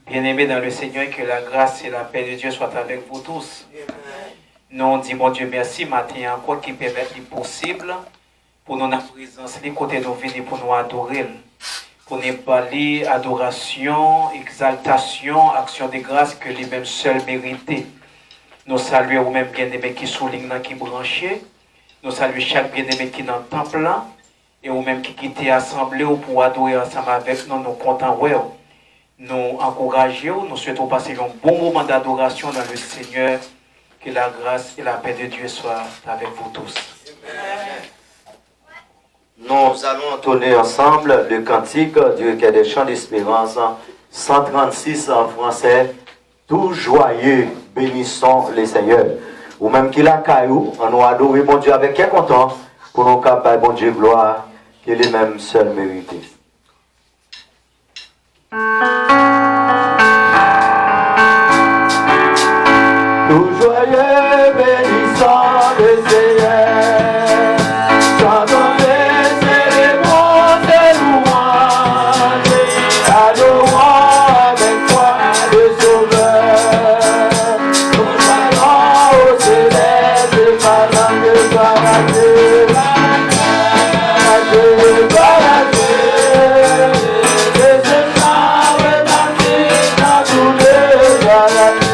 Bien-aimés dans le Seigneur, que la grâce et la paix de Dieu soient avec vous tous. Nous disons, mon Dieu, merci matin encore qui permet le possible pour nous en présence, les côtés nous venir pour nous adorer, pour nous parler adoration, exaltation, action de grâce que lui-même seul méritait. Nous saluons vous-même bien-aimés qui soulignent, qui branchés. Nous saluons chaque bien-aimé qui est dans le temple là, et vous-même qui quittez assemblée pour adorer ensemble avec nous, nous comptons. Nous encourageons, nous souhaitons passer un bon moment d'adoration dans le Seigneur. Que la grâce et la paix de Dieu soient avec vous tous. Nous allons entonner ensemble le cantique du recueil des chants d'espérance 136 en français. Tout joyeux, bénissons le Seigneur. Ou même qu'il a caillou, on nous adore bon Dieu avec quel content pour nous capables, bon Dieu, gloire, qu'il est même seul mérité. Tout joyeux, bénissant le Seigneur, chantons les célébrons des louanges, adorons avec toi le Sauveur. Nous allons au céleste, parlant de gloire à Dieu, gloire à Dieu, et ce chant retentit dans tous les galaxies.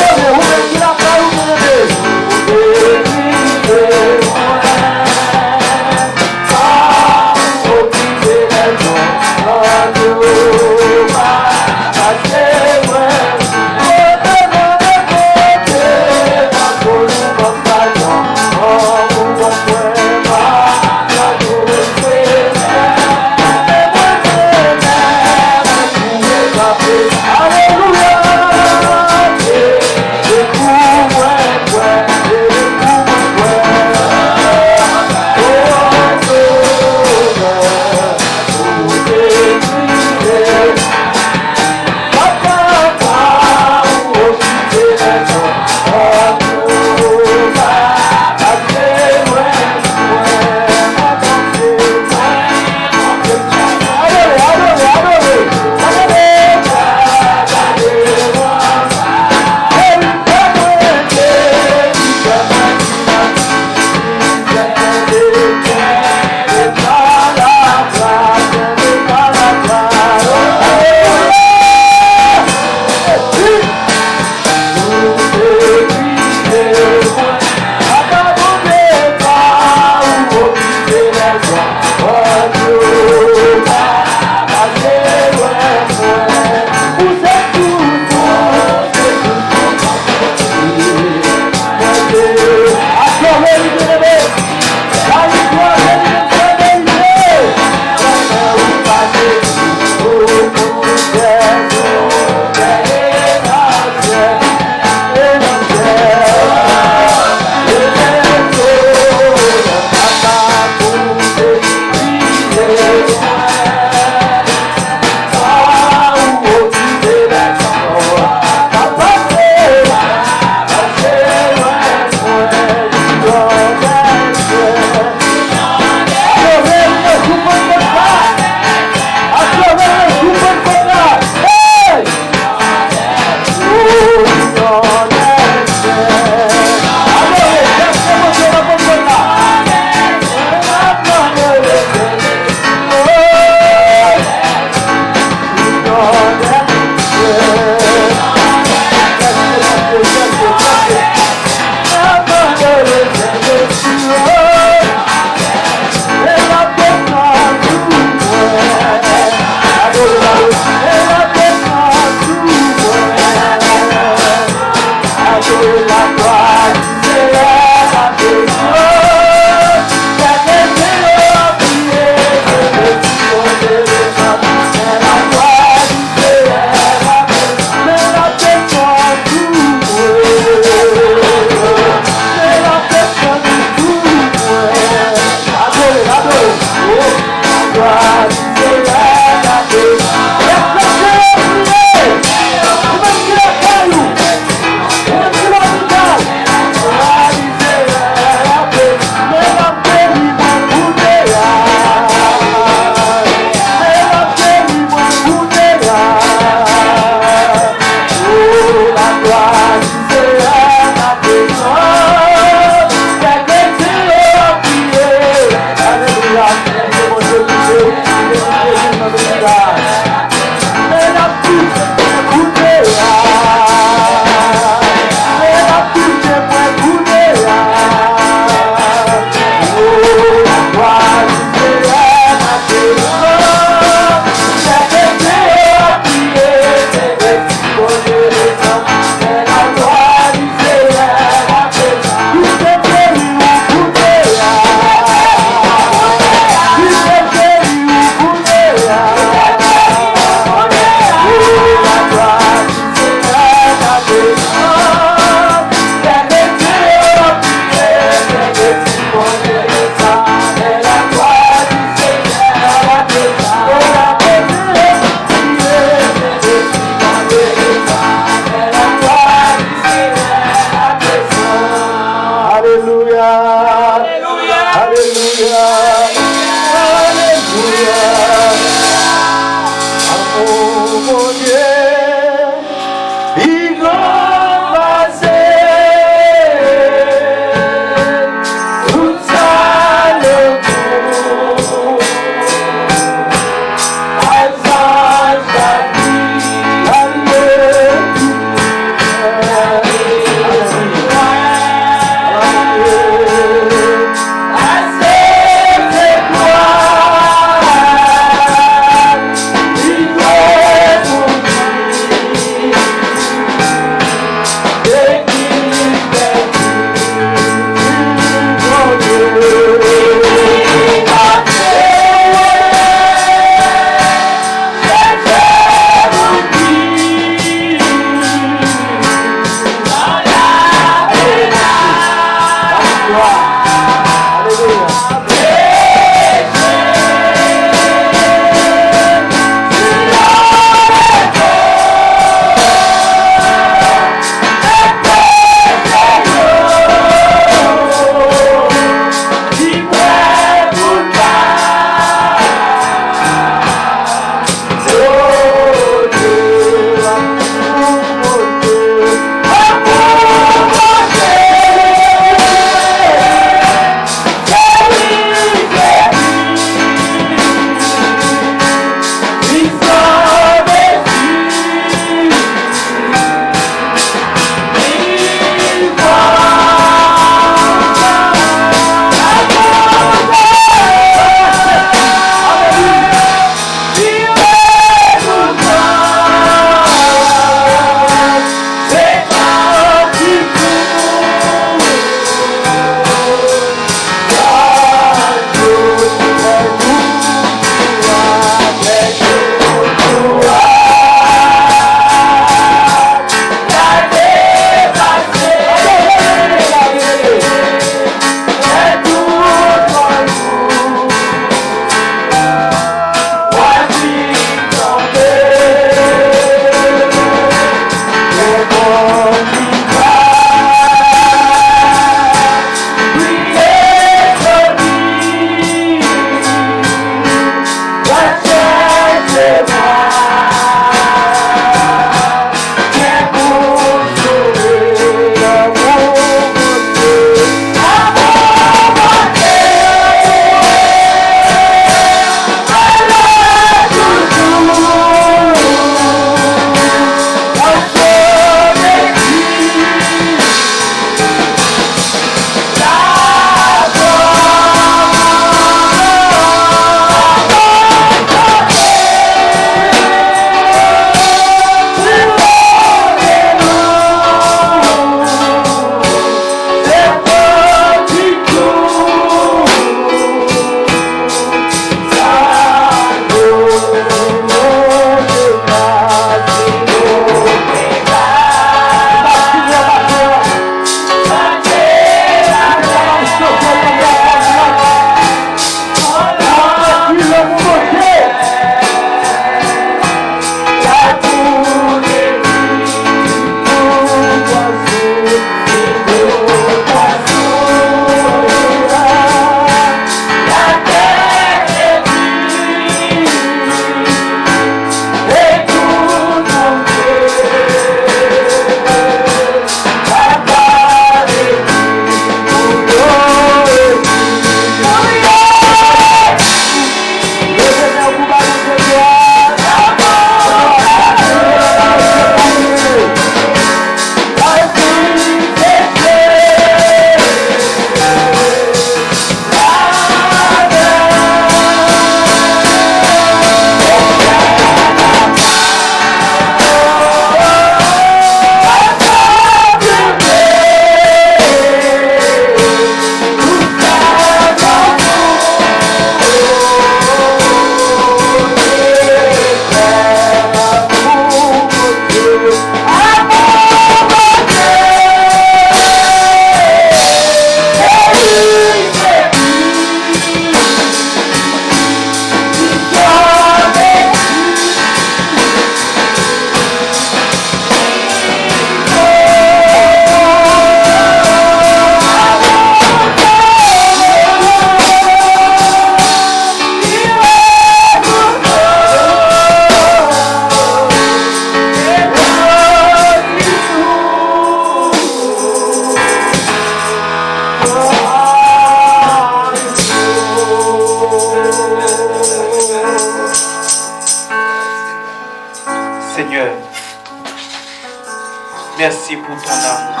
Merci pour ton amour.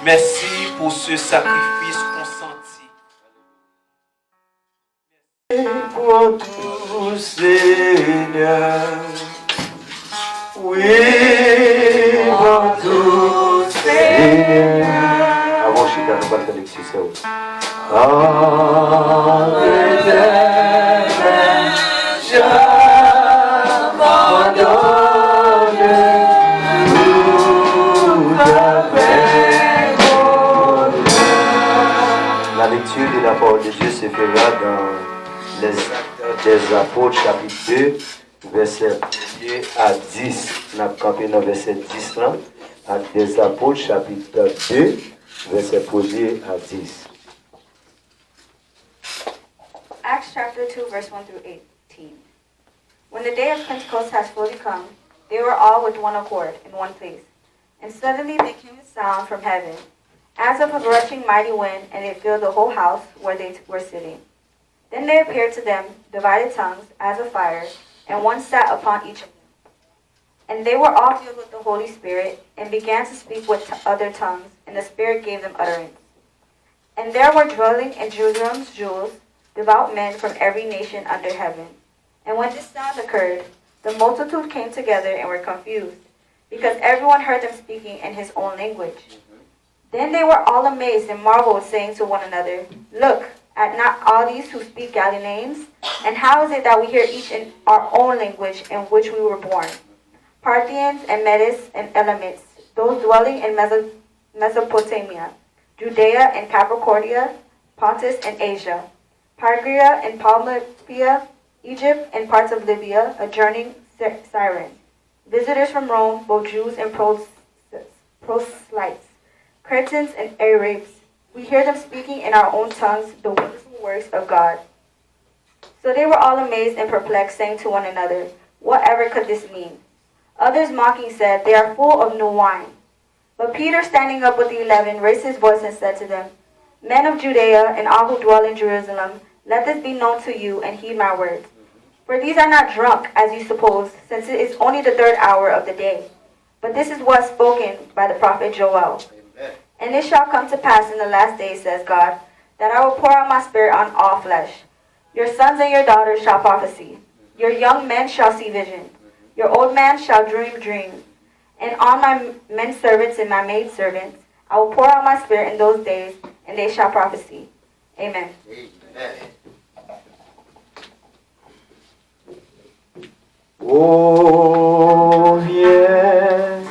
Merci pour ce sacrifice consenti. Pour tout, Seigneur. Oui, pour tout, Seigneur. Avant, je suis dans le bal de l'excès. J'abandonne tout avec moi. fera dans les Actes des Apôtres, chapitre 2, verset 1 à 10. On a campé dans verset 10 là. Actes des Apôtres, chapitre 2, verset 1 à 10. Acts chapter 2, verse 1 through 18. When the day of Pentecost has fully come, they were all with one accord in one place. And suddenly there came a sound from heaven, as of a rushing mighty wind, and it filled the whole house where they were sitting. Then there appeared to them divided tongues as of fire, and one sat upon each of them. And they were all filled with the Holy Spirit, and began to speak with other tongues, and the Spirit gave them utterance. And there were dwelling in Jerusalem Jews, devout men from every nation under heaven. And when this sound occurred, the multitude came together and were confused, because everyone heard them speaking in his own language. Then they were all amazed and marveled, saying to one another, "Look, at not all these who speak Galileans? And how is it that we hear each in our own language in which we were born? Parthians and Medes and Elamites, those dwelling in Mesopotamia, Judea and Cappadocia, Pontus and Asia, Phrygia and Pamphylia, Egypt and parts of Libya, adjoining Cyrene, visitors from Rome, both Jews and proselytes, Cretans and Arabs. We hear them speaking in our own tongues the wonderful works of God." So they were all amazed and perplexed, saying to one another, "Whatever could this mean?" Others mocking said, "They are full of new wine." But Peter, standing up with the 11, raised his voice and said to them, "Men of Judea and all who dwell in Jerusalem, let this be known to you, and heed my words. For these are not drunk, as you suppose, since it is only the third hour of the day. But this is what is spoken by the prophet Joel. And it shall come to pass in the last days, says God, that I will pour out my spirit on all flesh. Your sons and your daughters shall prophesy. Your young men shall see vision. Your old man shall dream dreams. And on my men servants and my maid servants I will pour out my spirit in those days, and they shall prophesy." Amen. Oh, viens,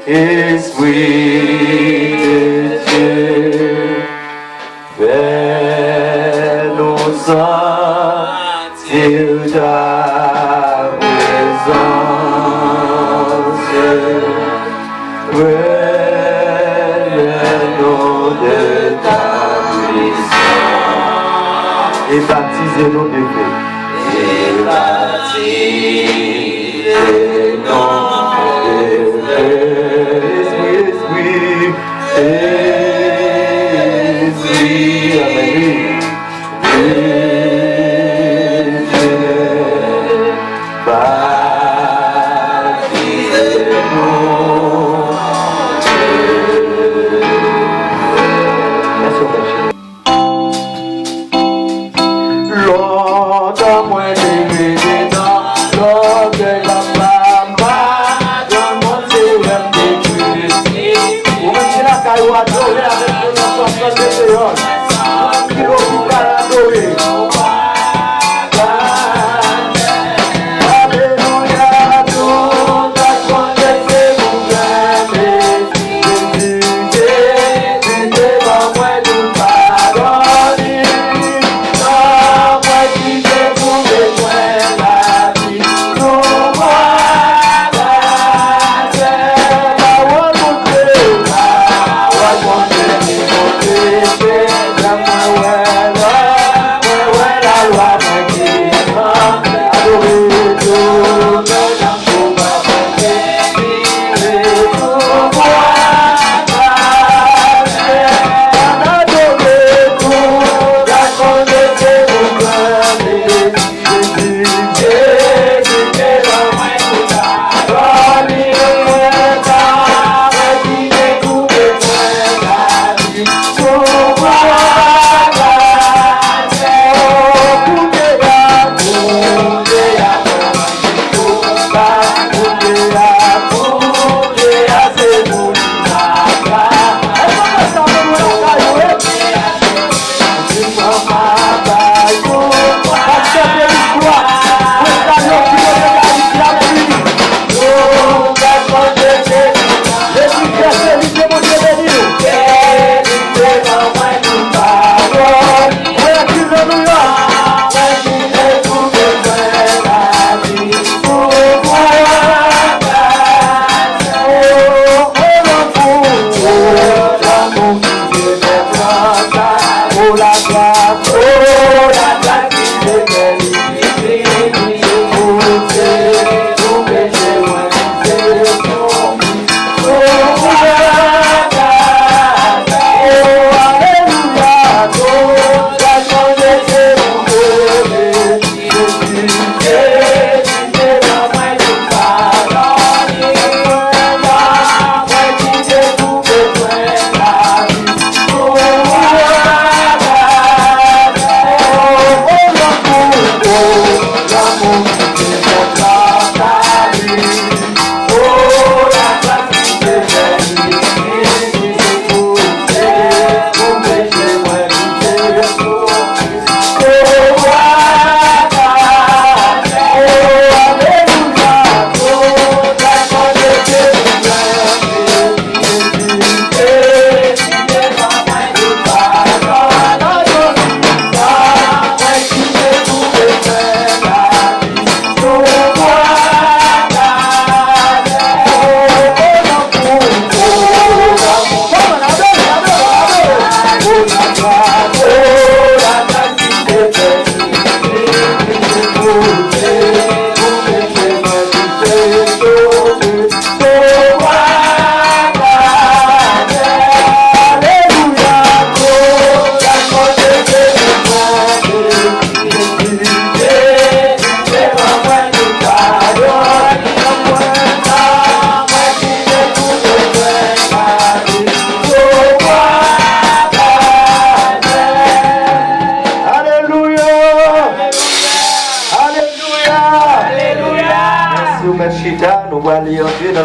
Esprit de Dieu, fais-nous sentir ta présence, près-nous de ta puissance, et baptisez-nous de feu. Et baptisez-nous de feu. Esprit, Amen.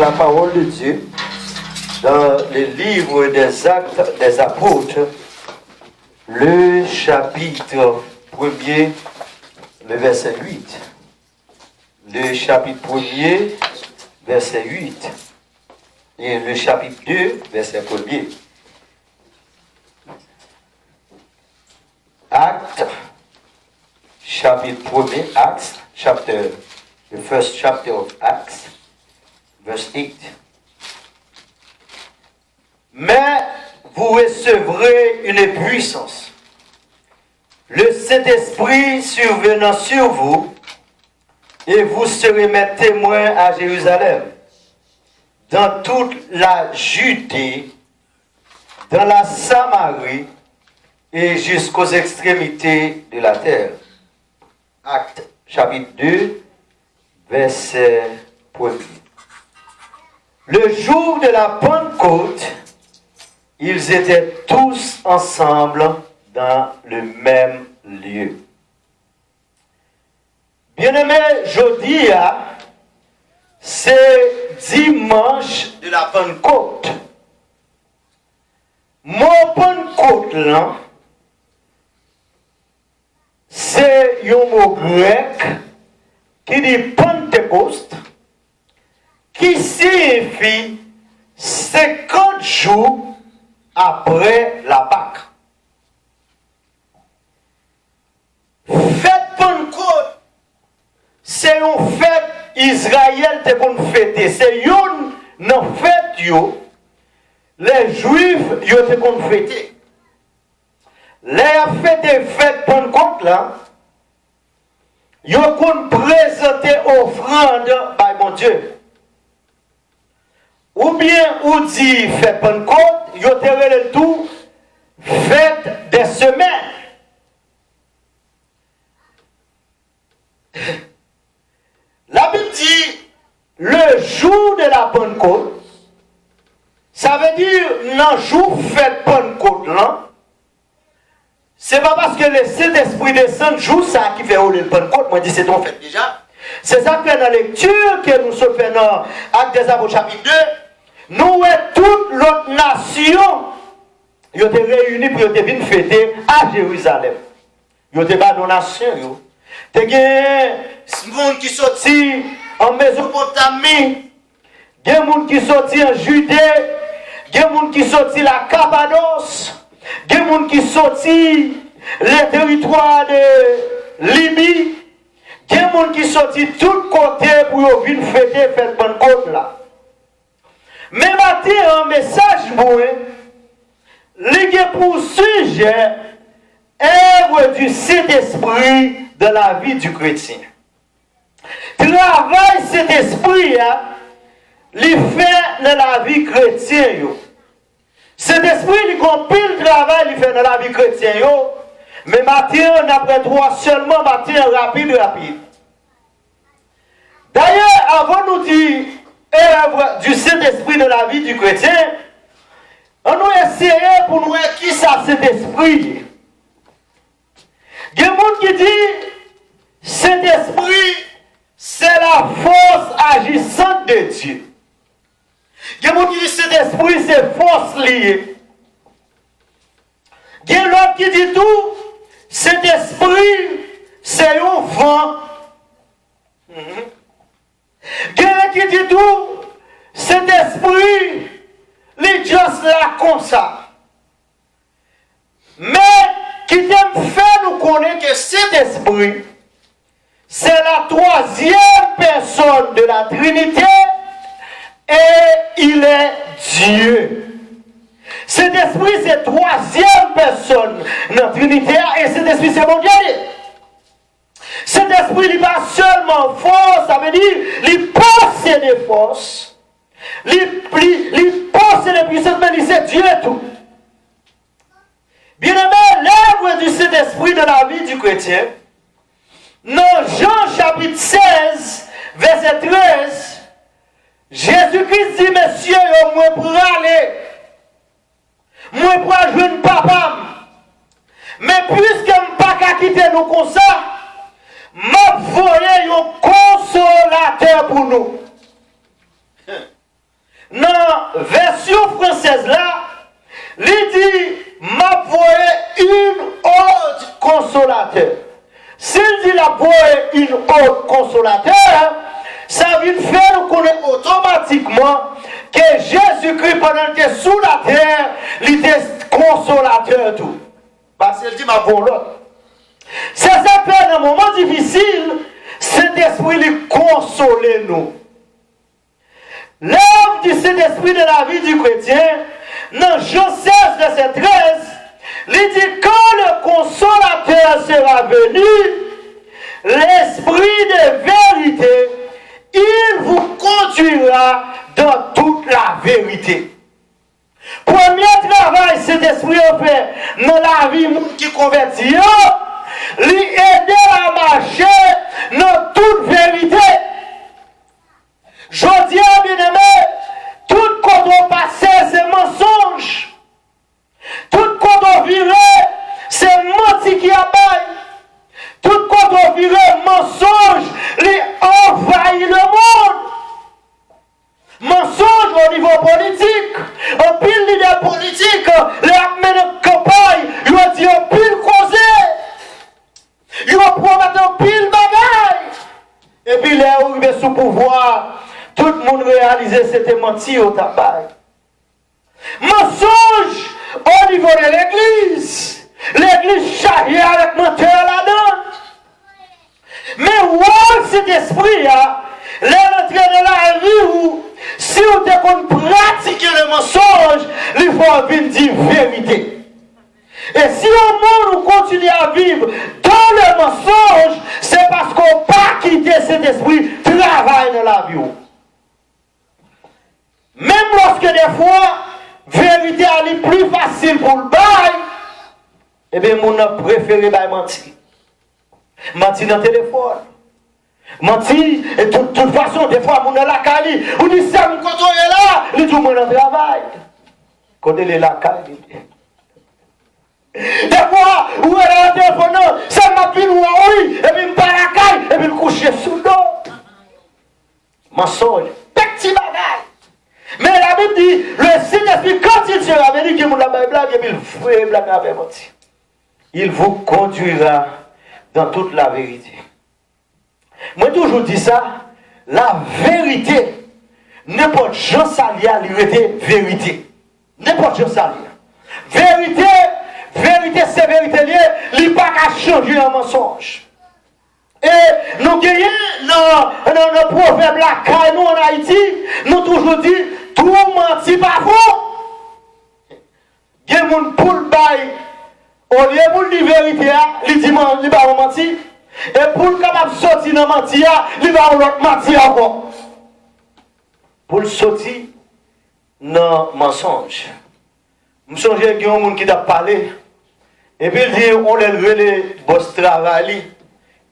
la parole de Dieu dans le livre des Actes des Apôtres, le chapitre 1er, le verset 8. Le chapitre 1er, verset 8. Et le chapitre 2, verset 1er. Actes, chapitre 1er, Acts, the first chapter of Acts, verse 8. Mais vous recevrez une puissance, le Saint-Esprit survenant sur vous, et vous serez mes témoins à Jérusalem, dans toute la Judée, dans la Samarie et jusqu'aux extrémités de la terre. Actes chapitre 2, verset 1er. Le jour de la Pentecôte, ils étaient tous ensemble dans le même lieu. Bien-aimé, jeudi, c'est dimanche de la Pentecôte. Mon Pentecôte, là, c'est un mot grec qui dit Pentecôte, qui signifie 50 jours après la Pâque. Fête Pentecôte, c'est une fête Israël te kon fêter. C'est une fête yo, les Juifs yo te kon fêter. Les fêtes Pentecôte là, yo kon présenter offrande par mon Dieu. Ou bien ou dit fête Pentecôte, yo te relè tout fête des semaines. La Bible dit le jour de la Pentecôte, ça veut dire dans le jour fête Pentecôte là, c'est pas parce que le Saint-Esprit descend jour ça qui fait rouler le Pentecôte, moi je dis c'est ton fait déjà. C'est ça que dans la lecture que nous sommes fait dans Actes des Apôtres chapitre 2, nous et toute l'autre nation, ils étaient réunis pour venir fêter à Jérusalem. Ils étaient pas dans la nation. Il y a des gens qui sont sortis en Mésopotamie, il y a des gens qui sont sortis en Judée, il y a des gens qui sont sortis la Cappadoce, il y a des gens qui sont sortis les territoires de Libye, il y a des gens qui sont sortis de tous côtés pour venir fêter fête Pentecôte là. Mais maintenant, un message pour eux, pour sujet, œuvre du Saint-Esprit dans la vie du chrétien. Travail cet esprit, il fait dans la vie chrétienne. Cet esprit, il compile le travail, il fait dans la vie chrétienne. Mais maintenant, après trois seulement, maintenant, rapide. D'ailleurs, avant de nous dire œuvre du Saint-Esprit dans la vie du chrétien, on nous essayer pour nous voir qui ça cet esprit. Il y a des gens qui disent cet esprit, c'est la force agissante de Dieu. Il y a des gens qui disent cet esprit, c'est force liée. Il y a l'autre qui dit tout, cet esprit, c'est un vent. Il y a l'autre qui dit tout, cet esprit, les gens là comme ça. Mais qui t'aime faire nous connaître que cet esprit, c'est la troisième personne de la Trinité et il est Dieu. Cet esprit, c'est la troisième personne de la Trinité et cet esprit, c'est mon Dieu. Cet esprit, il n'est pas seulement force, ça veut dire, il possède des forces, il possède des puissances, mais il c'est Dieu tout. Bien-aimé, l'œuvre du Saint-Esprit de la vie du chrétien, dans Jean chapitre 16, verset 13, Jésus-Christ dit, messieurs, moi pour aller, moi pour jouer papa, mais puisque je ne peux pas quitter nous comme ça, je voyais un consolateur pour nous. dans la version française là, il dit, m'a voyé une autre consolateur. S'il dit la voyé une autre consolateur, ça veut faire nous connaître automatiquement que Jésus-Christ, pendant qu'il était sous la terre, il était consolateur tout. Parce qu'il dit, ma voix l'autre. C'est ça que dans un moment difficile, cet esprit lui console nous. L'œuvre du Saint-Esprit de la vie du chrétien, dans Jean 16, verset 13, il dit, quand le consolateur sera venu, l'esprit de vérité, il vous conduira dans toute la vérité. Premier travail, cet esprit a fait dans la vie qui convertit, lui aider à marcher dans toute vérité. Je dis à bien-aimé, tout qu'on passé, c'est mensonge. Tout qu'on viré, c'est menti qui abaille. Tout qu'on viré, mensonge, lui envahit le monde. Mensonge au niveau politique. Au pile leader politique, les amenés de campagne, ils ont dit au pile causé. Ils ont promis un pile bagaille. Et puis les arrivés sous pouvoir, tout le monde réalisait c'était menti au tabac. Mensonge au niveau de l'église. L'église chargée avec menteur là-dedans. Mais où cet esprit a, l'entrée de la vie où, si on te compte pratiquer le mensonge, il faut venir dire vérité. Et si au monde on continue à vivre dans le mensonge, c'est parce qu'on n'a pas quitté cet esprit travail dans la vie. Même lorsque des fois, vérité est plus facile pour le bail, eh bien, on a préféré mentir. Mentir dans le téléphone. Mentir, et de toute façon, des fois, on a la caille. On dit, ça, quand on est là, il dit, on est dans le travail. Quand on est là, caille. Des fois, où elle est dans le téléphone, ça m'a pris, oui, et puis, on part la caille, et puis, on couche sous le dos. Mensonge, petit bagage. Mais la Bible dit, le Saint-Esprit, quand il sera venu, qu'il la blague, et puis il fait blague avec mentir. Il vous conduira dans toute la vérité. Moi, toujours dis ça, la vérité, n'importe gens s'allie à l'irrité, vérité. N'importe gens s'allie. Vérité, c'est vérité liée, il n'y a pas qu'à changer un mensonge. Et nous gagnons dans le proverbe là, nous en Haïti, nous toujours dit, tout menti pas faux. Il y a des gens pour le bail, au lieu pour dire vérité, il dit il va mentir. Et pour le capable de sortir dans le mentir, il va mentir encore. Pour le sortir dans le mensonge. Je me souviens qu'il y a un monde qui t'a parlé. Et puis il dit, on est le boss travail.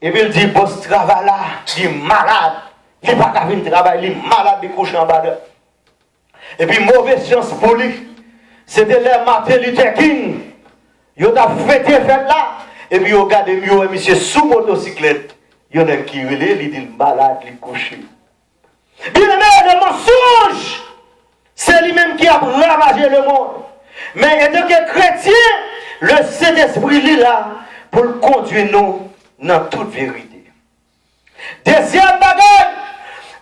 Et puis il dit, boss travail là, il est malade. Il n'est pas qu'à venir travailler, il est malade, il couche en bas. Et puis mauvaise chance pour lui. C'était le Martin Luther King. Il a fêté fête là. Et puis il a regardé mieux, monsieur sous motocyclette. Il y en a qui relève, il dit malade, il couche. Bien aimé, le mensonge, c'est lui-même qui a ravagé le monde. Mais en tant que chrétien, le Saint-Esprit est là pour conduire nous dans toute vérité. Deuxième bagage,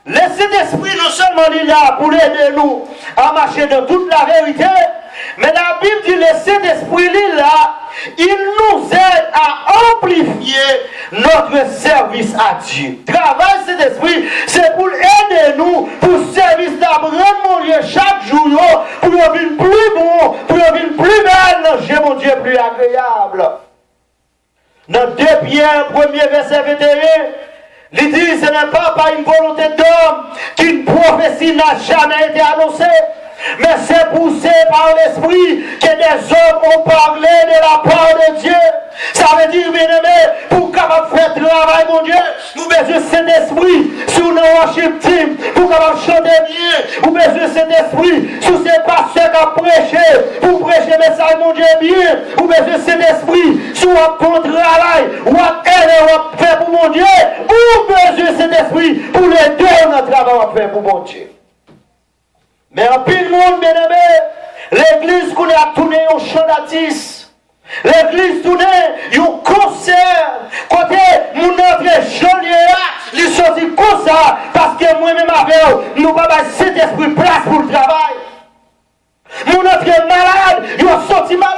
le Saint-Esprit non seulement est là pour aider nous à marcher dans toute la vérité, mais la Bible dit le Saint-Esprit est là, il nous aide à amplifier notre service à Dieu. Travail Saint-Esprit, c'est pour aider nous, pour service d'Abraham, mon Dieu, chaque jour, pour devenir plus bon, pour devenir plus belle, j'ai mon Dieu plus agréable. Dans 2 Pierre, 1er verset 21, il dit, ce n'est pas par une volonté d'homme qu'une prophétie n'a jamais été annoncée, mais c'est poussé par l'esprit que des hommes ont parlé de la part de Dieu. Ça veut dire, bien aimé, pour capable faire travail, mon Dieu, nous besoin de cet esprit sur nos worship team, pour capable chanter bien, nous besoin de cet esprit sur ces pasteurs qui ont prêché, pour prêcher le message, mon Dieu, bien, nous besoin de cet esprit sur un bon travail, ou un faire pour mon Dieu, ou besoin de cet esprit pour les deux, notre travail à faire pour mon Dieu. Mais en pile monde, bien aimé, l'église qu'on a tourné au champ d'artiste. L'église tourne un concert. Côté mon notre joli, il sorti comme ça. Parce que moi-même avec nous pas cet esprit place pour le travail. Mon notre malade, il a sorti malade.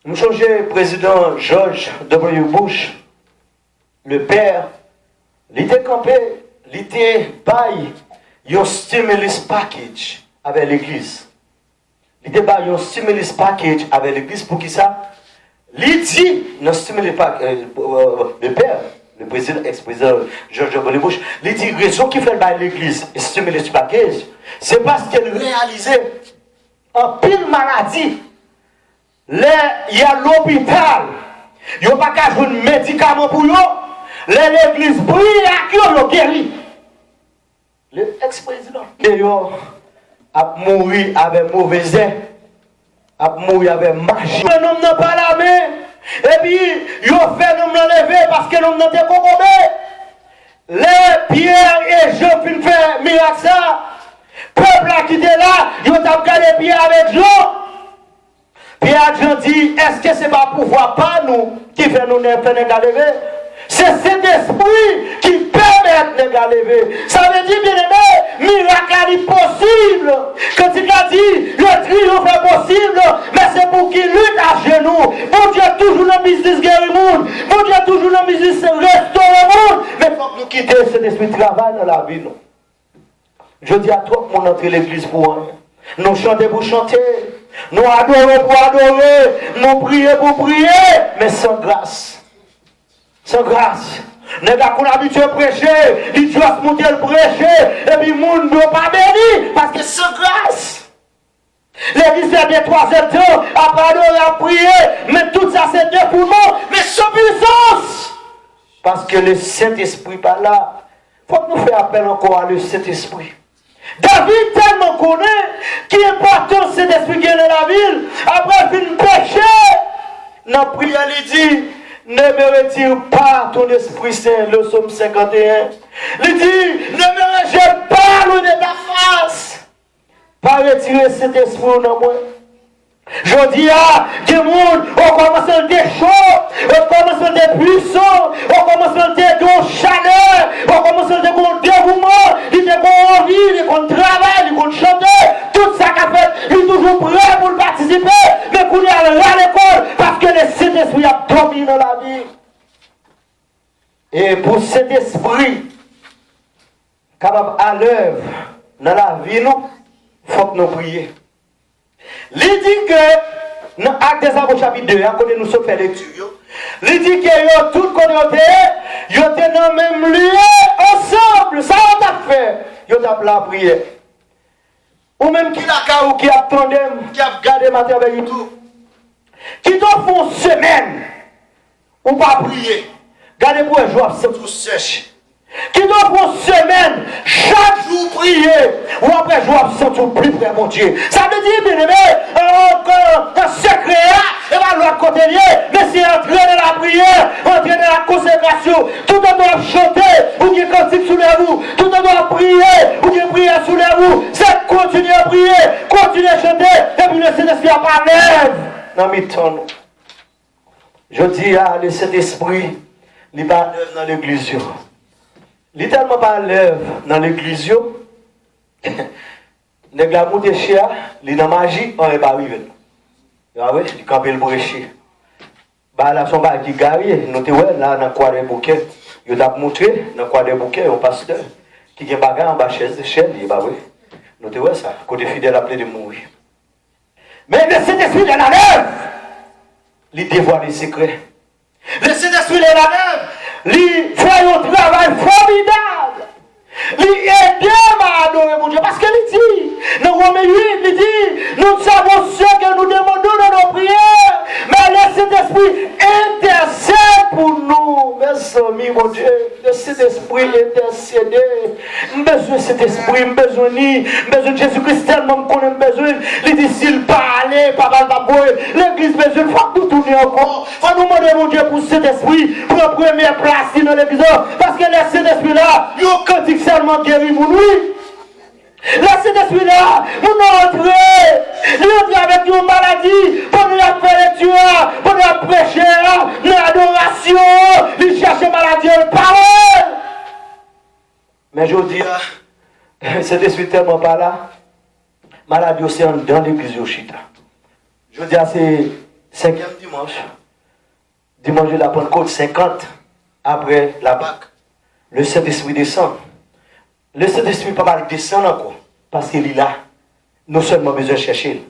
Nous changeons président George W. Bush, le père, il était campé, il était bail, un stimulus package avec l'église. Il était bail un stimulus package avec l'église pour qui ça? Il dit, dans stimulus package, le père, le président, ex-président George W. Bush, il dit, raison qui fait le bail l'église, le stimulus package, c'est parce qu'elle réalisait en pile maladie. Là, il y a l'hôpital. Il n'y a pas qu'à jouer un médicament pour eux. Là, l'église brille à qui on guérit. Le ex-président. D'ailleurs, a mouru avec mauvais air. A mouru avec magie. Le nom n'a pas la main. Et puis, il a fait nous l'enlever parce que nous n'avons pas compris. Les Pierre et Jean finissent faire miracle ça. Peuple qui était là, ils ont gardé Pierre avec Jean. Pierre Jean dit, est-ce que ce n'est pas pouvoir pas nous qui fait nous lever? C'est cet esprit qui permet de nous lever. Ça veut dire, bien aimé, miracle est possible. Quand il a dit, le triomphe est possible, mais c'est pour qu'il lutte à genoux. Bon Dieu toujours dans le business guérir le monde. Bon Dieu toujours dans le business restaurer le monde. Mais il faut que nous quittions cet esprit de travail dans la vie. Nous. Je dis à toi, mon entrée l'église pour un. Nous chanter pour chanter. Nous adorer pour adorer. Nous prier pour prier. Mais sans grâce. Sans grâce. Les gars qu'on a habitué à prêcher, ils doivent monter le prêcher. Et puis le monde ne doit pas bénir. Parce que sans grâce. L'église fait des 3 heures de temps. Après adorer, à prier. Mais tout ça c'est Dieu pour nous. Mais sans puissance. Parce que le Saint-Esprit pas là. Il faut que nous fassions appel encore à le Saint-Esprit. David tellement connaît qui est important cet esprit qui est dans la ville. Après il péché. Dans la prière il dit, ne me retire pas ton esprit saint, le psaume 51. Il dit, ne me rejette pas loin de ta face. Pas retirer cet esprit dans moi. Je dis à des gens, on commence à être chaud, on commence à être puissant, on commence à être chaleur, on commence à être dévouement, il est envie, il est travail, il est chanter, tout ça qu'a fait, il est toujours prêt pour participer, mais qu'on est à l'école parce que le Saint-Esprit a dominé dans la vie. Et pour cet esprit, capable à l'œuvre dans la vie, il faut que nous prions. Il dit que, dans Actes des Apôtres chapitre 2, à côté nous sommes fait lecture, il dit que tout communauté, ils étaient dans le même lieu, ensemble, ça on a fait, ils ont la prière. Ou même qui l'a carou, qui a attendu, qui a gardé ma terre avec tout, qui doit faire une semaine, ou pas prier, gardez pour un jour, c'est tout sèche. Qui doit pour une semaine, chaque jour prier, ou après jour absent plus près mon Dieu. Ça veut dire, bien aimé, un secret, et va l'autre côté lié, mais c'est entrer dans la prière, entrer dans la consécration, tout le monde doit chanter, ou qu'il cantique sous les vous, tout le monde doit prier, ou qu'il prie sous les vous, c'est continuer à prier, continuer à chanter, et puis le Saint-Esprit a pas lève dans mes temps. Je dis à le Saint-Esprit, il va dans l'église. Il tellement pas l'œuvre dans l'église. Les gars montent chez il dans magie, on n'est pas arrivé. Il campe le bréché. Bah là, son gars qui garé, nous te là dans quoi des bouquets. Il a montré dans quoi des bouquets au pasteur qui a bagarre en bas chaise, il bah oui. Nous te ça, côté fidèle appelé de mourir. Mais le Saint-Esprit de la lèvre, il dévoile les secrets. Le Saint-Esprit de la lèvre, il fait un travail formidable. Il aide à adorer mon Dieu. Parce qu'il dit, dans Romains 8, il dit, nous savons ce que nous demandons dans nos prières. Mais le Saint-Esprit intercède pour nous. Mes amis, mon Dieu, le Saint-Esprit intercède. J'ai besoin de cet esprit, j'ai besoin de Jésus-Christ tellement qu'on a besoin. Il dit, s'il parle, papa, l'église besoin, il faut que nous tournions encore. Il faut nous demander, mon Dieu, pour cet esprit, pour la première place dans l'église. Parce que le Saint-Esprit là, il y a un cantique seulement guéri pour lui. Le Saint-Esprit là, nous entrer. Nous entrer avec une maladie, pour nous faire lecture, pour nous prêcher, nous adoration, nous chercher maladie, parole. Mais je dis, Saint-Esprit tellement pas là, maladie aussi dans l'église de Chita. Je dis, c'est 5e dimanche. Dimanche de la Pentecôte, 50 après la Pâque. Le Saint-Esprit descend. Le Saint-Esprit pas mal descend encore. Parce qu'il est là. Nous seulement besoin de chercher.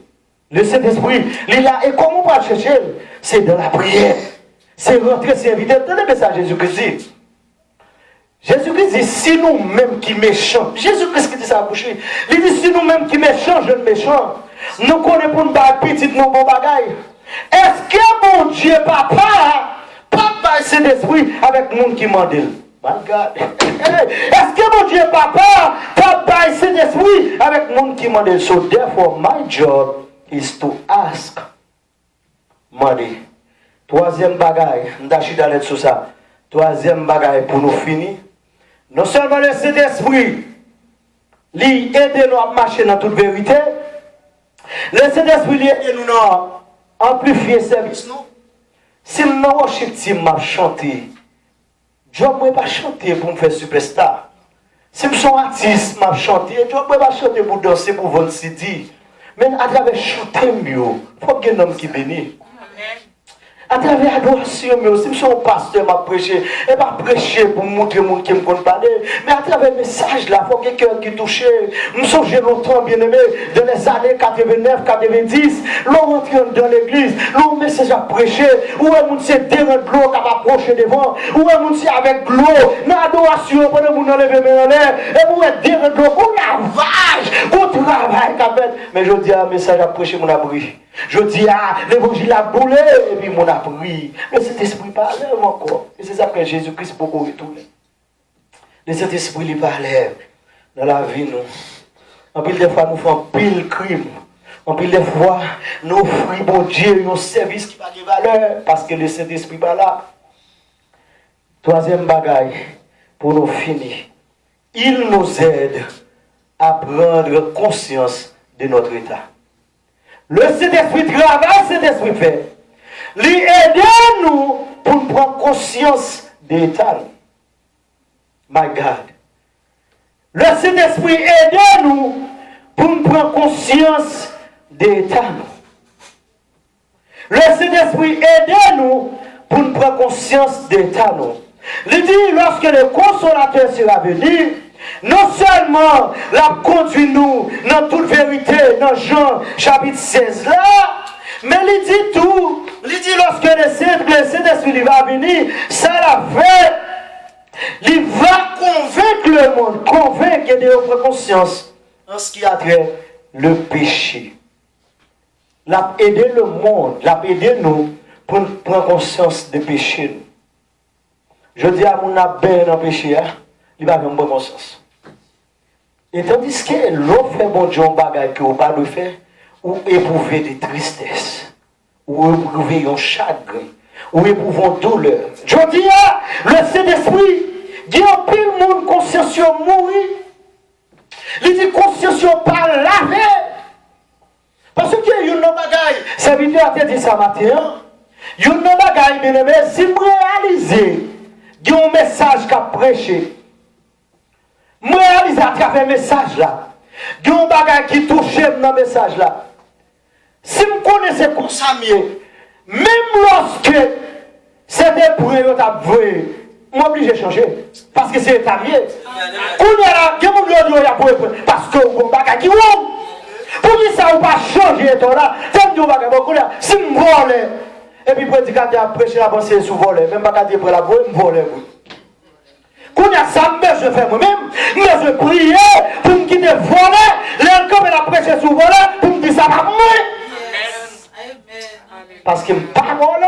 Le Saint-Esprit, il est là. Et comment on va le chercher? C'est dans la prière. C'est rentrer, c'est inviter. Tenez ça, Jésus-Christ dit. Jésus-Christ dit, si nous-mêmes qui méchants, Jésus-Christ qui dit ça à bouche, il dit, si nous-mêmes qui méchants, jeunes méchants, nous connaissons pour nous battre petit, nos bons bagailles. Est-ce que mon Dieu, papa, c'est d'esprit avec le monde qui m'en dit? My God. Est-ce que mon Dieu, papa, c'est d'esprit avec le monde qui m'en dit? So therefore, my job is to ask money. Troisième bagaille, je d'aller sur ça. Troisième bagaille pour nous finir. Non seulement le Saint-Esprit, lui aide nous à marcher dans toute vérité. Le Saint-Esprit, lui aide nous à amplifier service. Si nous worship team m'a chanté, je ne peux pas chanter pour me faire superstar. Si je suis artiste, m'a chanté, je ne peux pas chanter pour danser pour vendre CD. Mais à travers chanter mieux, il faut qu'il y ait un homme qui bénit. À travers l'adoration, mais aussi, si je suis un pasteur, je prêcher, et pas prêcher pour montrer aux gens qui me connaissent parler, mais à travers le message là, il faut que quelqu'un qui touche. Je me souviens longtemps, bien aimé, dans les années 89, 90, l'on rentre dans l'église, l'on message à prêcher, où est mon c'est derrière de l'eau qui va approcher devant, où est mon c'est avec de l'eau, dans l'adoration, pendant que vous enlevez mes en l'air, et vous êtes derrière de l'eau, pour lavage, pour travail, mais je dis un message à prêcher, mon abri. Je dis, l'évangile a boulé, et puis mon appris. Mais cet esprit parlait encore. Et c'est ça que Jésus-Christ beaucoup retourné. Mais cet esprit il parlait dans la vie, nous. En pile des fois, nous faisons pile crime. En pile des fois, nous offrons bon Dieu un service qui n'a pas de valeur, parce que le Saint-Esprit n'est pas là. Troisième bagaille, pour nous finir. Il nous aide à prendre conscience de notre état. Le Saint-Esprit travaille, le Saint-Esprit fait. Il aide nous pour prendre conscience de l'état. My God. Le Saint-Esprit aide nous pour prendre conscience de l'état. Le Saint-Esprit aide nous pour prendre conscience de l'état. Il dit, lorsque le consolateur sera venu, non seulement la conduit nous dans toute vérité, dans Jean chapitre 16 là, mais il dit tout. Il dit lorsque le Saint-Esprit va venir, ça l'a fait. Il va convaincre le monde, convaincre de notre conscience en ce qui a trait le péché. Il a aidé le monde, il a aidé nous pour prendre conscience du péché. Je dis à mon abbé dans le péché, il va avoir une bonne conscience. Et tandis que l'on fait bon Dieu un bagage que vous ne pouvez pas faire, ou éprouver des tristesses, ou éprouver un chagrin, ou éprouver une douleur. Je dis, le Saint-Esprit, il y a un pile monde conscience mourir. Il dit conscience pas laver. Parce que il y a un bagage, serviteur a dit ça matin, il y a un bagage, bien aimé, si vous réalisez, il y a un message qu'a prêché. Je réalise à travers le message là. Il y a un bagage qui touche dans le message là. Si vous connaissez comme ça mieux, même lorsque c'était pour eux, je suis obligé de changer. Parce que c'est état mieux. Quand il y a des gens parce que vous avez un bagage qui est pour qui ça ne va pas changer ton là. Si je vole, et puis le prédicateur a prêché la pensée sous voler, même pas quand il prend la voie, je vole. Quand il y a ça, je fais moi-même, mais je prie pour me quitter voler, l'encore il a prêché sous voler, pour me dire ça va mourir. Parce qu'il ne pas voler.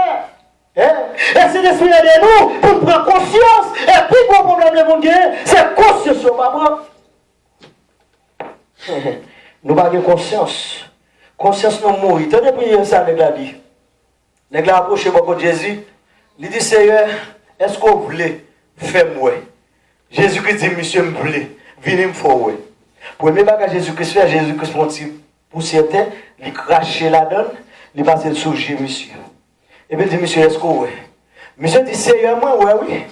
Et c'est l'esprit de nous pour prendre conscience. Et puis, le problème de mon Dieu, c'est conscience sur ma main. Nous n'avons pas conscience. Conscience nous mourir. Tenez prier ça, les gars dit. Les gars approchent beaucoup de Jésus. Il dit, Seigneur, est-ce que vous voulez faire moi? Jésus-Christ dit, monsieur, me voulez. Venez me faire. Premier bagage Jésus-Christ fait, Jésus-Christ pour certains, il crache la donne, il passe le sujet, monsieur. Et puis il dit, monsieur, est-ce que oui? Monsieur dit, sérieusement, oui.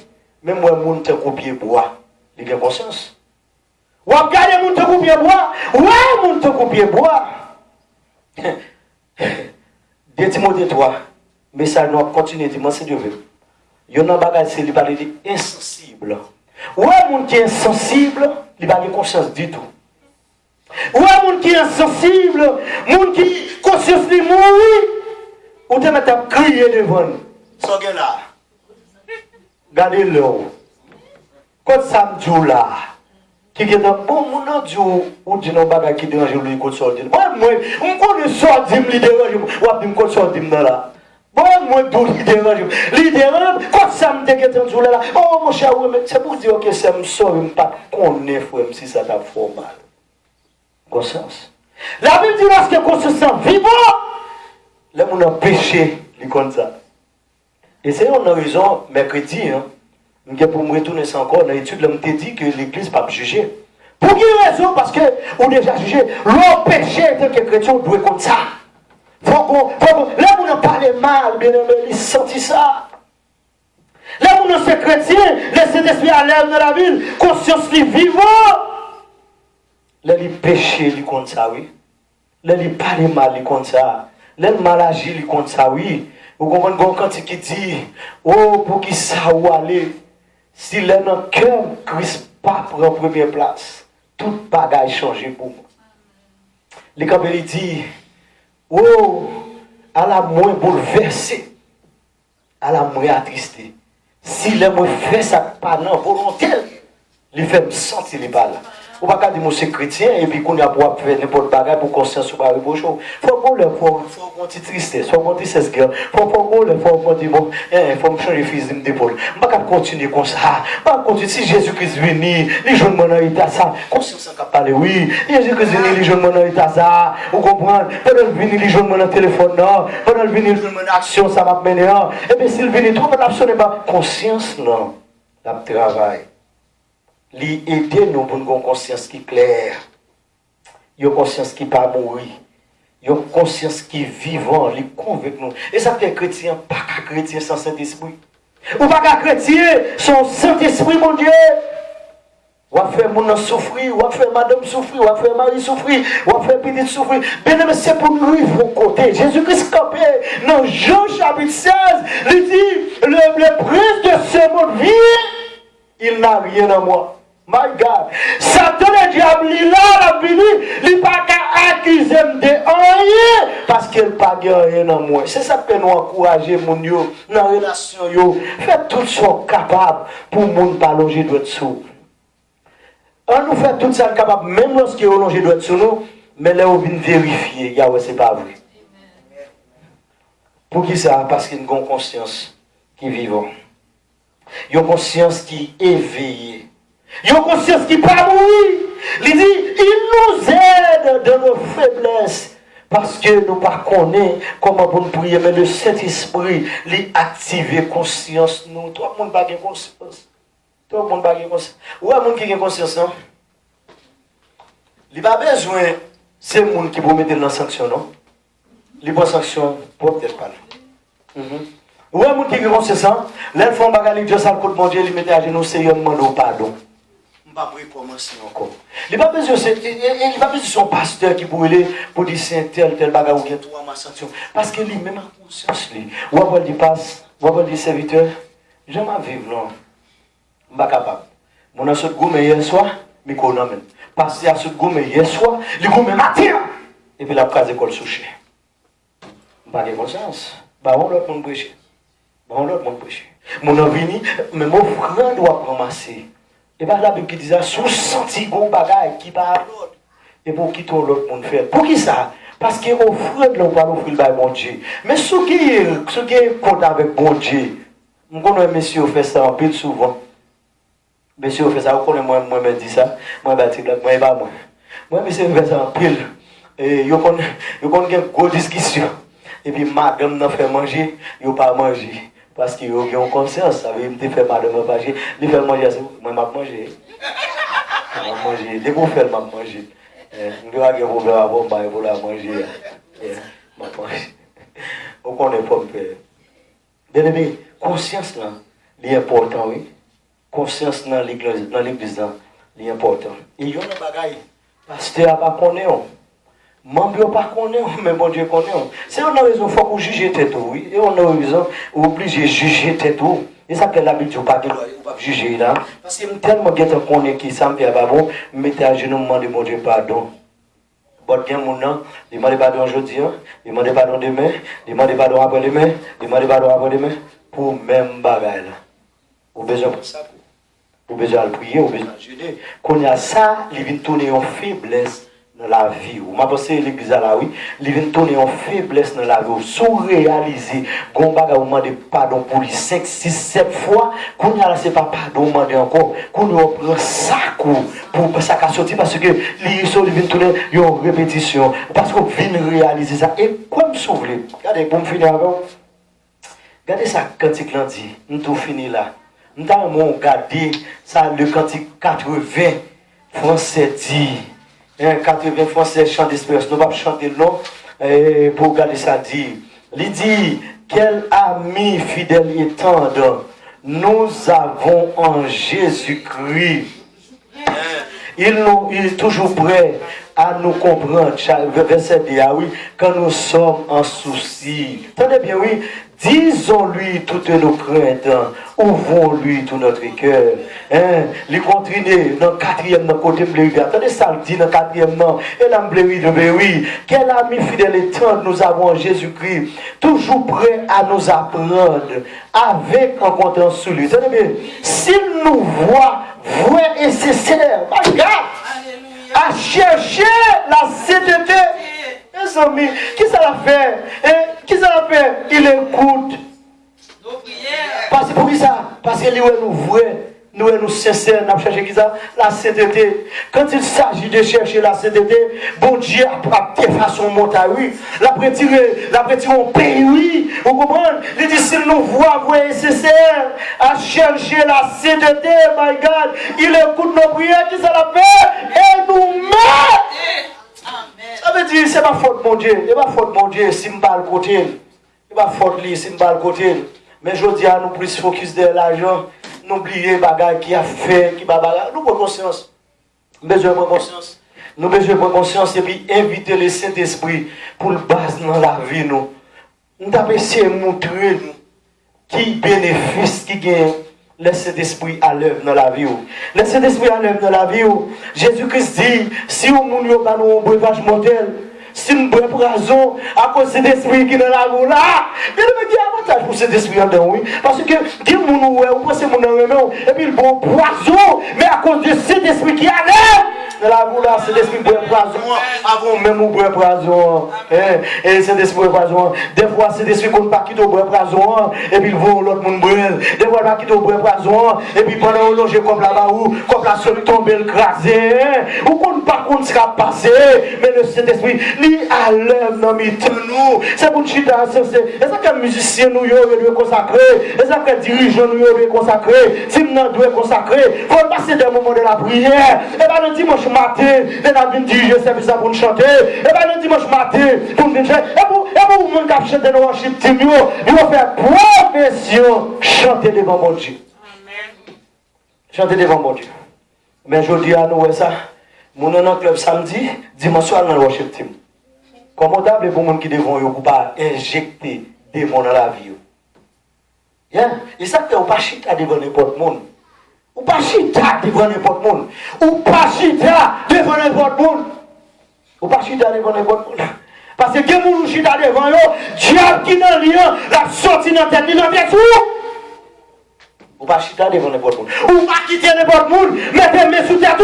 Même moi, mon te copier bois, il a conscience. Ou regardez mon te copier bois, ouais, mon te copier bois. De Timothée 3, mais ça nous continue, dis-moi si Dieu veut. Il y a un bagage, c'est parler insensible. Ouais, mon qui est insensible, il n'a pas de conscience du tout. Ouais, mon qui est insensible, mon qui conscience de mourir, ou te mettre à crier devant nous. Ça est là. Regardez-le. Quand ça me dit là, qui est un bon monde, ou dit non, bagage qui dérange lui, quand ça dit. Moi, on connaît ça, dit me dérange, ou dit me quand ça dit là. Moi, d'où il dérange. Il dérange, quand ça me dit que là, oh mon cher, c'est pour dire que ça me sort, je ne pas connaître si ça t'a fait mal. Conscience. La Bible dit lorsque conscience vivant, là, on a péché, il comme ça. Et c'est une raison, mercredi, pour me retourner ça encore, dans l'étude, là, on t'a dit que l'église ne peut pas juger. Pour quelle raison? Parce qu'on a déjà jugé. L'homme péché, tant que chrétien, on doit comme ça. Là, on a parlé mal, bien aimé, il sentit ça. Là, on a ces chrétiens, les Saint-Esprit à l'air dans la ville, conscience vivant. Là, il péché, il compte ça, oui. Là, il parle mal, il compte ça. Là, il mal agi, il compte ça, oui. Vous comprenez quand il dit, oh, pour qui ça ou aller, si là, dans le cœur, Christ pas prend première place, tout bagage change pour moi. Les campagnes, il dit, oh, à la moins bouleversé, à la moins attristé. Si les moins fait ça pas non volonté, il fait me sentir les balles. On va pas dire que c'est chrétien et puis qu'on a pour faire n'importe quoi pour conscience ou pas pour chaud. Faut qu'on le faut qu'on tristesse, faut qu'on tristesse gueule. Faut qu'on le faut qu'on dit bon, faut me changer fusil d'épaule. On va pas continuer comme ça. Pas continuer si Jésus-Christ venu, les jeunes mon état ça. Conscience qui parler oui. Jésus-Christ venu, les jeunes mon état ça. Vous comprenez? Pendant venir les jeunes mon téléphone non, pendant venir les jeunes mon action ça m'a mené non. Et bien s'il vient trop absolument conscience non. La travail. Li aider nous pour une conscience qui est claire, une conscience qui pas mourir, une conscience qui est vivante, li convainc nous. Et ça fait chrétien, pas qu'un chrétien sans Saint-Esprit. Ou pas qu'un chrétien sans Saint-Esprit, mon Dieu. Ou à faire mon souffrir, ou à faire madame souffrir, ou à faire mari souffrir, ou à faire petite souffrir. Bien aimé, c'est pour nous vos côtés. Jésus-Christ campé dans Jean chapitre 16, il dit, le prince de ce monde vient, il n'a rien à moi. My God. Satan le diable, il a venu, il n'a pas qu'à accuser de rien parce qu'il n'a pas rien en moi. C'est ça que nous encourager, mon Dieu, dans la relation. Faites tout ce qu'on est capable pour ne pas loger de dessous. On nous fait tout ça capable, même lorsqu'il est logé de dessous nous, mais là, on vient vérifier, Yahweh, ce n'est pas vrai. Pour qui ça? Parce qu'il y a une conscience qui est vivante. Il y a une conscience qui est éveillée. Il y a une conscience qui n'est pas mourir. Il dit, il nous aide dans nos faiblesses. Parce que nous ne connaissons pas comment pour nous prier. Mais le Saint-Esprit, il active la conscience. Nous, tout le monde n'a pas conscience. Tout le monde n'a pas conscience. Où est le monde qui a conscience, non? Il n'a pas besoin, c'est le monde qui peut mettre dans la sanction, non? Il n'a pas sanction, peut-être pas. Où est le monde qui a conscience, non? Là, il faut que Dieu s'en compte, mon Dieu, il mette à genoux, c'est un demande pardon. Pas recommencer encore. Il n'a pas besoin de son pasteur qui brûle pour dire c'est tel bagage ou bien toi ma sanction. Parce que lui-même a conscience. Ou après il passe, ou après il dit serviteur, je m'en vivre non. Je ne suis pas capable. Mon assaut de gourmet hier soir, je ne connais pas. Parce qu'il a assaut de gourmet hier soir, le gourmet matin. Et puis la case école souché. Je n'ai pas de conscience. On l'autre monde prêcher. Mon venu, mais mon frère doit ramasser. Et bien la Bible qui disait, sous senti gon bagaille qui va à l'autre. Et pour qui tout l'autre monde fait. Pour qui ça? Parce qu'il offre de l'on va offrir le bon Dieu. Mais ce qui est compte avec bon Dieu, je connais monsieur fait ça un peu souvent. Monsieur fait ça, vous connaissez moi me dit ça. Moi bâti là, moi pas moi. Moi monsieur fait ça un pile. Et yo connais une grosse discussion. Et puis madame n'a fait manger, yo pas manger. Parce qu'il y a une conscience, ça veut dire que madame manger, il fait manger, moi je manger. On manger. Les bons faire, m'a manger. Je vais avoir un problème avant, pour la manger. M'a manger. On connaît pas me faire. Bien aimé, conscience là, c'est important, oui. Conscience dans l'église là, c'est important. Et il y a un bagage. Pasteur n'a pas connu. Membre n'a pas connu, mais bon Dieu connaît. C'est une raison faut qu'on juge tête, oui. Et on a raison, obligé de juger tête. Et ça que l'habitude pas de juger là. Parce que tellement bien qu'on qui ça me fait pas bon, mettez à genoux, demandez mon Dieu pardon. Bon bien mon nom, demandez pardon aujourd'hui, demandez pardon demain, demandez pardon après-demain, demandez pardon après-demain, pour même bagaille là. Ou besoin de ça, ou besoin de prier, ou besoin de jeûner. Quand il y a ça, il vient tourner en faiblesse dans la vie. Ou m'a pensé l'église là, oui, il vient tourner en faiblesse dans la vie. Sous réaliser, qu'on va demander pardon pour les 5, 6, 7 fois, qu'on y a là, c'est pas pardon demander encore, qu'on y prend ça pour ça qu'a sorti parce que les choses viennent tourner en répétition. Parce qu'on vient réaliser ça. Et comme vous voulez, regardez, pour me finir avant, regardez ça, cantique là dit, nous tout fini là. Nous avons regardé ça, le cantique 80, français dit. 80 français chant d'espérance. Nous ne pouvons pas chanter non pour regarder ça dit. Il dit, quel ami fidèle et tendre nous avons en Jésus-Christ. Il est toujours prêt à nous comprendre. Verset 10, ah oui, quand nous sommes en souci. Tenez bien, oui. Disons-lui toutes nos craintes, ouvrons-lui tout notre cœur. Les continuer dans le 4e côté bleu. Attendez ça, le dit dans le 4e et là, oui. Quel ami fidèle et tendre nous avons en Jésus-Christ, toujours prêt à nous apprendre, avec en comptant sur lui. Tenez bien, s'il nous voit vrai et sincère, regarde, à chercher la sainteté. Mes amis, qui ça l'a fait? Qui ça l'a fait? Il écoute. Parce que pour qui ça? Parce que nous vrai, nous sincères, nous cherchons qui ça? La sainteté. Quand il s'agit de chercher la sainteté, bon Dieu a de façon montagne, l'après tirer un pays, oui. Vous comprenez? Il dit, s'il nous voit vrai et sincère, à chercher la sainteté, my God, il écoute nos prières, qui ça l'a fait? Et nous met. Ça veut dire, c'est pas faute mon Dieu, c'est pas faute mon Dieu, si je ne parle pas côté, c'est pas faute lui, si je ne parle pas côté. Mais je dis à nous plus focus de l'argent, n'oubliez les bagages qui a fait, qui va bagarre. Nous prenons conscience. Besoin de conscience. Nous besoin de conscience et puis inviter le Saint-Esprit pour le base dans la vie. Nous avons essayé de montrer nous qui bénéfice qui gagne. Laissez l'esprit à l'œuvre dans la vie. Laissez l'esprit à l'œuvre dans la vie. Jésus-Christ dit, si vous n'avez pas un breuvage modèle, si nous avons un raison à cause de l'esprit qui est dans la vie là, il y a un avantage pour cet esprit en dedans, oui. Parce que, dis vous pensez que vous et puis le bon poison, mais à cause de cet esprit qui est à l'œuvre, dans la vie là, cet esprit boit poison, avant même ou boit poison. Et cet esprit boit poison. Des fois, cet esprit qu'on ne pas quitter au boit poison, et puis il va l'autre monde brûle. Des fois, il va quitter au boit poison, et puis pendant qu'on longe comme là-bas, comme la seule tombe, le crasé, ou qu'on ne pas qu'on sera passé, mais le Saint-Esprit, lui à l'œuvre dans nous. C'est pour chita, c'est ça que musicien nous doit consacrer, c'est ça que dirigeant nous doit consacrer, si nous doit consacrer, il faut passer des moments de la prière, et bien le dimanche matin, les navires diriger service pour nous chanter, et bien le dimanche matin, pour nous chanter, et pour vous monde qui chanter dans worship team, il va faire profession, chanter devant mon Dieu. Chanter devant mon Dieu. Mais je dis à nous, ça, mon nom club samedi, dimanche soir dans le worship team. Commandable pour les gens qui devant pas injecter des démons dans la vie. Et ça, vous ne pas chita devant n'importe monde. Ou pas chita devant n'importe monde. Ou pas chita devant n'importe monde. Ou pas chita devant n'importe monde. Parce que quelqu'un qui chita devant eux, diable qui dans lien, la sortie dans la tête, il dans la tête. Ou pas chita devant n'importe monde. Ou pas quitter n'importe monde, mettez mes sous tête.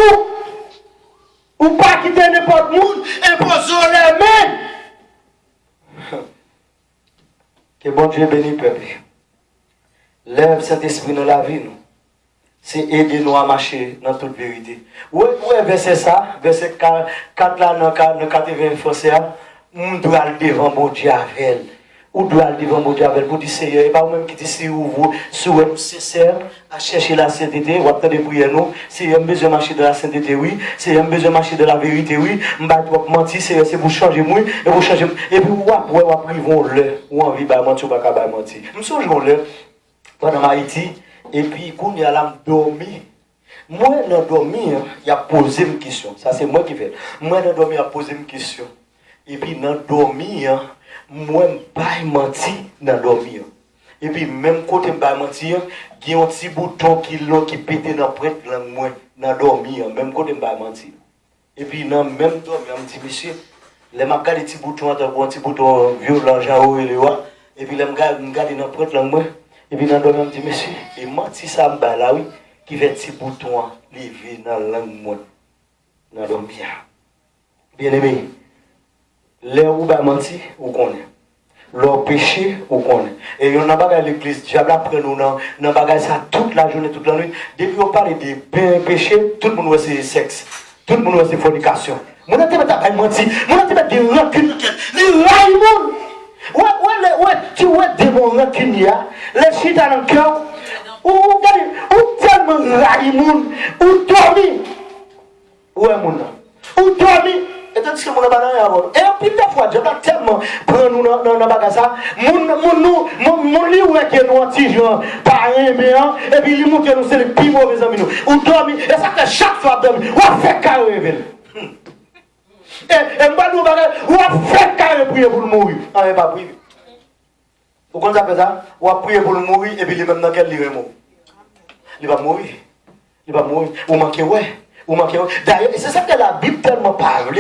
Ou pas quitter n'importe monde, imposons les mains. Que bon Dieu bénisse le peuple. Lève cet esprit dans la vie, nous. C'est aider nous à marcher dans toute vérité. Oui, verset ça, verset 4 là, dans 80 français, on doit aller devant mon Dieu avec elle. ou doit aller devant mon Dieu avec pour dire Seigneur, et pas vous-même qui dit si vous serez sincère à chercher la sainteté, ou à attendre prier nous, si vous avez besoin de marcher de la sainteté, oui, si vous avez besoin de marcher de la vérité, oui, je ne vais pas mentir, c'est pour changer moi, et pour changer, et puis vous après, vous le, ou envie de mentir, ou pas de mentir. Je me souviens le, pendant Haïti, et puis quand il y a l'âme dormi, moi dans dormi, il a posé une question, ça c'est moi qui fais, moi dans dormi, il a posé une question, et puis dans dormi, moi, je ne pas mentir dans dormir. Et puis, même quand je ne pas mentir, il y a un petit bouton qui pète dans prête moi, dans dormir, même quand je ne pas mentir. Et puis, dans même dormir, je me dis, monsieur, les ma garde petit bouton, un petit bouton violent, genre, et puis, les me garde dans prête moi, et puis, dans dormir, je me dis, monsieur, et mentir ça, me là, oui, qui fait petit bouton, levé dans la langue, moi, dans dormir. Bien aimé. Les ou ba menti, ou connaît. Leur péché, ou connaît. Et il y en a pas à l'église, diable après nous dans bagage ça toute la journée, toute la nuit. Depuis on parle de péché, tout le monde voit c'est sexe. Tout le monde voit c'est fornication. Mon n'a pas menti, mon n'a pas des rancune, les raïmon. Ouais, tu vois des bons rancune là, les chita dans le cœur. Ou regardez, ou tellement raïmon, ou dormi. Ouais mon nom. Ou dormi. Et tandis que mon abandon est avant. Et puis des fois, je dois tellement prendre nous dans le bagage. Mon livre qui est noir, genre, par un bien, et puis il montre que nous c'est les plus mauvais amis. Ou dormi, et ça fait chaque fois dormi, ou à faire carré. Et moi, nous bagage, ou à faire carré prier pour le mourir. Ah, mais pas prier. Vous comprenez ça? Ou à prier pour le mourir, et puis il est même dans quel livre mort. Il va mourir. Il va mourir. Ou manquer, ouais. D'ailleurs, et c'est ça que la Bible tellement parle,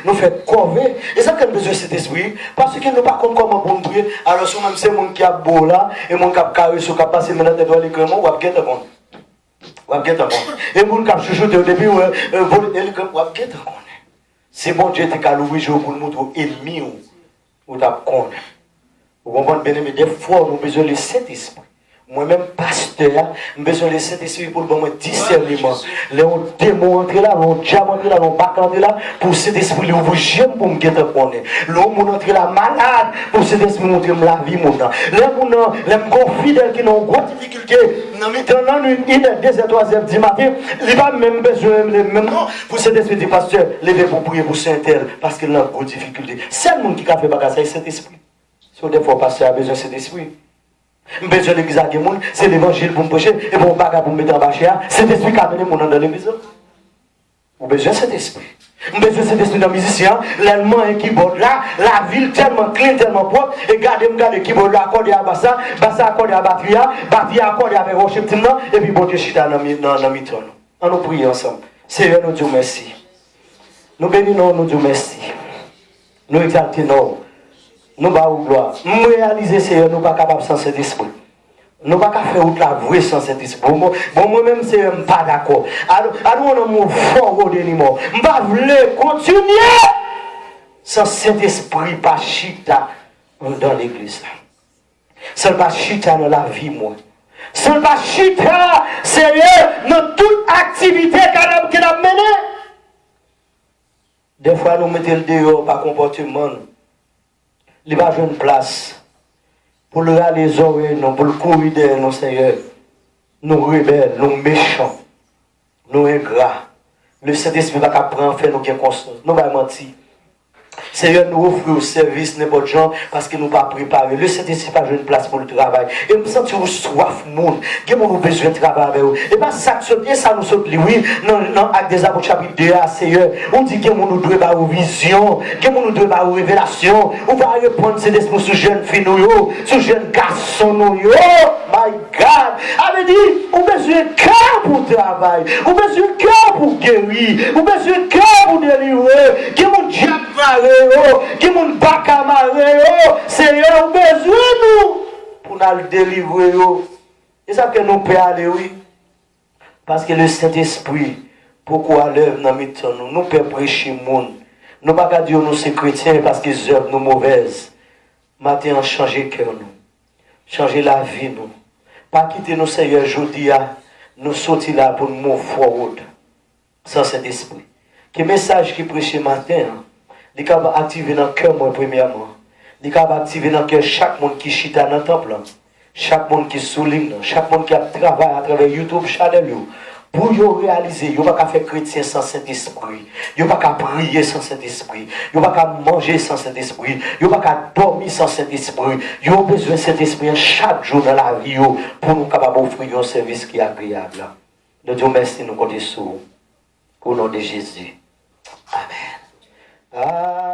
nous fait corver. Et c'est ça qu'on a besoin de cet esprit. Parce que nous ne pas comment bon prier. Alors, si même c'est le monde qui a beau là, et mon cap carré, qui a passé maintenant dans l'écran, ou à guetter bon. Ou à guetter bon. Et mon cap chuchoté au début, ou à guetter bon. C'est bon Dieu qui a loué pour nous montrer ennemi ou ta con. Vous comprenez bien, mais des fois, nous avons besoin de cet esprit. Moi-même, pasteur, j'ai besoin de cet esprit pour le discernement. Les démons entrent là, les diables entrent là, les bacs entrent là, pour cet esprit, vous j'aime pour me guetter pour nous. L'homme entre là, malade, pour cet esprit, montrer la vie, mon temps. Les gens fidèles qui ont une grosse difficulté, dans la nuit, 1h, 2h, 3h du matin, ils n'ont même besoin, même non, pour cet esprit du pasteur, lever pour prier pour Saint-Tel, parce qu'il a une grosse difficulté. C'est le monde qui a fait bagage, c'est cet esprit. Si des fois, pasteur a besoin de cet esprit. Besoin de l'église à monde, c'est l'évangile pour me prêcher et pour me bagarre pour me mettre en bâcher. Cet esprit qui a amené mon nom dans l'église. Vous besoin de cet esprit. Vous besoin de cet esprit dans les musiciens. L'allemand et keyboard là, la ville tellement clean, tellement propre. Et gardez le keyboard là, accordé à bassa, bassa accordé à batterie, batterie accordé avec worship team là, et puis bon Dieu chita dans mi-ton. On nous prie ensemble. Seigneur, nous disons merci. Nous bénissons, nous disons merci. Nous exaltons. Nous ne pouvons pas gloire. Nous réaliser, Seigneur, nous ne sommes pas capables sans cet esprit. Nous ne pouvons pas faire autre la vraie sans cet esprit. Bon, moi-même, c'est pas d'accord. Alors, on a mon fort au déniment. Je ne vais pas continuer sans cet esprit, pas chita dans l'église. Sans pas chita dans la vie, moi. Sans pas chita, Seigneur, dans toute activité qu'il a menée. Des fois, nous mettons le dehors par comportement. Il va jouer une place pour le aller les oreilles, pour le courir derrière nos Seigneur. Nous rebelles, nous méchants, nous ingrats. Le Saint-Esprit va prendre, faire nous bien conscience. Nous va mentir. Seigneur, nous offre au service n'importe gens parce que nous ne pas préparés. Le Saint-Esprit va jouer une place pour le travail. Et nous sentons soif, monde. Qui nous besoin de travailler avec vous. Et bien, ça nous saute, oui, dans Actes des Apôtres, chapitre 2, Seigneur. On dit que nous devons avoir une vision, que nous devons avoir une révélation. On va répondre ces esprits sur jeunes filles, sur jeunes garçons. My God! Avait dit, on a besoin de cœur pour travailler. On a besoin de cœur pour guérir. On a besoin de cœur pour délivrer. Que mon diable qui moun baka mare, Seigneur, besoin nous pour nous délivrer. Et ça que nous pouvons aller, oui. Parce que le Saint-Esprit, pourquoi l'œuvre dans nous, nous pouvons prêcher le monde. Nous ne pouvons pas dire que nous sommes chrétiens parce que les œuvres nous mauvaises. Maintenant, changer le cœur, nous. Changer la vie, nous. Pas quitter nos Seigneur aujourd'hui, nous sortir là pour nous move forward. Sans cet esprit. Quel message qui prêche matin, il est activé dans le cœur, moi, premièrement. Il est capable d'activer dans le cœur chaque monde qui chita dans le temple. Chaque monde qui souligne, chaque monde qui a travaillé à travers YouTube channel. Pour réaliser, il n'y a pas qu'à faire chrétien sans Saint-Esprit. Il n'y a pas qu'à prier sans Saint-Esprit. Il n'y a pas qu'à manger sans Saint-Esprit. Il n'y a pas qu'à dormir sans Saint-Esprit. Il y a besoin de Saint-Esprit chaque jour dans la vie pour nous capables d'offrir un service qui est agréable. Nous disons merci, nous comptons sur au nom de Jésus. Amen.